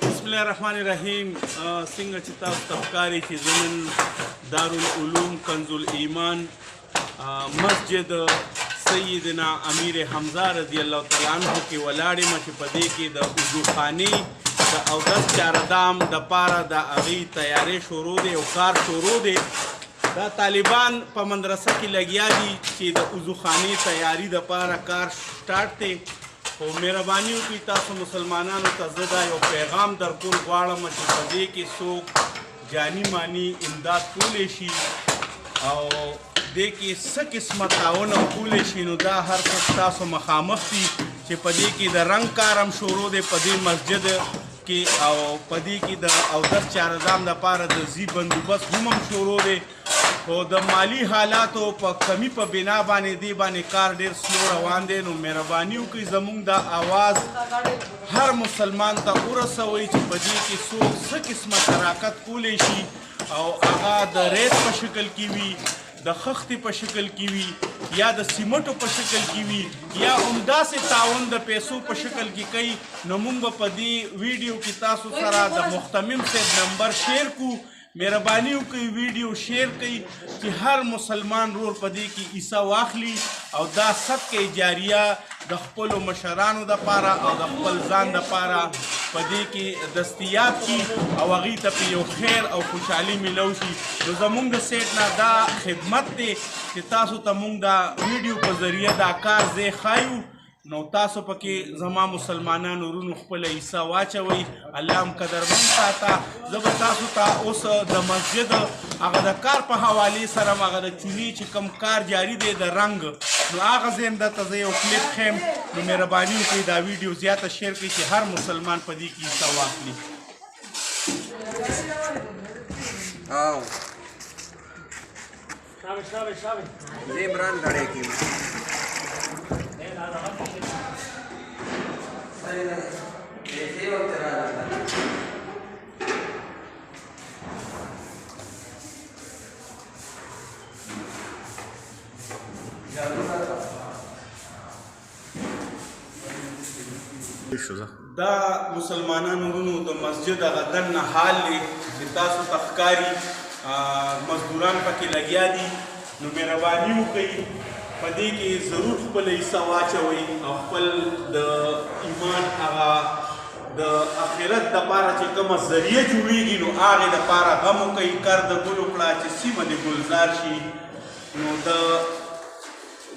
بسم الله الرحمن الرحیم. څنګه چې تاسو ته ښکاري چې زه نن دارالعلوم کنز الایمان مسجد سیدنا امیر حمزه رضی الله تعالی عنه کې ولاړ یم چې په دې کې د وضوخانې د اودس چاردام د پاره د هغې تیارې شروع دی او کار شروع دی. دا طالبان په مدرسه کې لګیا دي چې د وضوخانې تیاري د پاره کار سټارټ دی. خو مهرباني وکړئ تاسو مسلمانانو ته زه دا یو پیغام درکول غواړم چې په دې کې څوک جاني مانی امداد کولی شي او دې کې څه قسمه تعاون کولی شي، نو دا هر څه تاسو مخامخ دي چې په دې کې د رنګ کار هم شروع دی په دې مسجد کې او په دې کې د اودس چاردام دپاره د زی بندوبست هم شروع دی. خو د مالی حالاتو په کمی په بنا باندې دې باندې کار ډېر سلو روان دی. نو مهرباني وکړئ زموږ دا آواز هر مسلمان ته ورسوئ چې په دې کې څوک څه قسمه شراکت کولی شي او هغه د ریت په شکل کې وي، د خښتې په شکل کې وي، یا د سیمټو په شکل کې وي، یا همداسې تعاون د پیسو په شکل کې کوي. نو موږ به په دې ویډیو کې تاسو سره د مختمم صاحب نمبر شیر کو. مهرباني وکړئ ویډیو شیر کړئ چې هر مسلمان رور په دې کې حصه واخلي او دا صدقه جاریه د خپلو مشرانو دپاره او د خپل ځان دپاره په دې کې دستیاب کړي او هغوی ته په یو خیر او خوشحالي میلو شي. نو زموږ د سیټ نه دا خدمت دی چې تاسو ته موږ دا ویډیو په ذریعه دا کار ځای ښایو. نو تاسو پکې زما مسلمانانو ورونو خپله حصه واچوئ. الله هم قدرمند ساته. زه به تاسو ته اوس د مسجد هغه د کار په حوالې سره هغه د چونې چې کوم کار جاري دی د رنګ، نو هغه ځای هم درته زه یو کلیپ ښیم. نو مهرباني وکړئ دا ویډیو زیاته شیر کړئ چې هر مسلمان په دې کې حصه واخلي. زه عمران غړی کې دا مسلمانانو ورونو د مسجد هغه دننه حال دی چې تاسو ته ښکاري مزدوران پکې لګیا دي. نو مهرباني وکړئ په دې کې ضرور خپله حصه واچوئ او خپل د ایمان هغه د آخرت دپاره چې کومه ذریعه جوړېږي نو هغې دپاره غم وکئ. کر د ګلو کړه چې سیمه دې ګلزار شي. نو د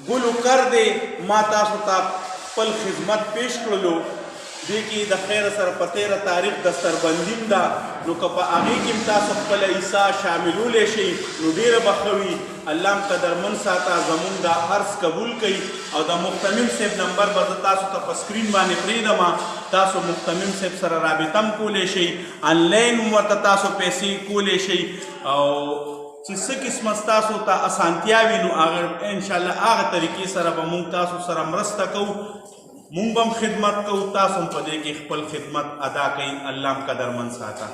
ګلو کر دی ما تاسو ته خپل خدمت پیش کړلو. دې کې د خیر سره په 13 تاریخ دستربندیم ده. نو که په هغې کې هم تاسو خپله حصه شاملولی شئ نو ډېره به ښه وي. الله هم قدرمند ساته. زموږ دا عرض قبول کوي او د مختمم صاحب نمبر به زه تاسو ته په سکرین باندې پرېږدم. تاسو مختمم صاحب سره رابطه هم کولی شئ، آنلاین هم ورته تاسو پیسې کولی شئ او چې څه قسمه ستاسو ته اسانتیا وي نو هغه انشاءالله هغه طریقې سره به موږ تاسو سره مرسته کوو. مونږ به هم خدمت کوو، تاسو هم په دې کې خپل خدمت ادا کوئ. الله هم قدرمند ساته.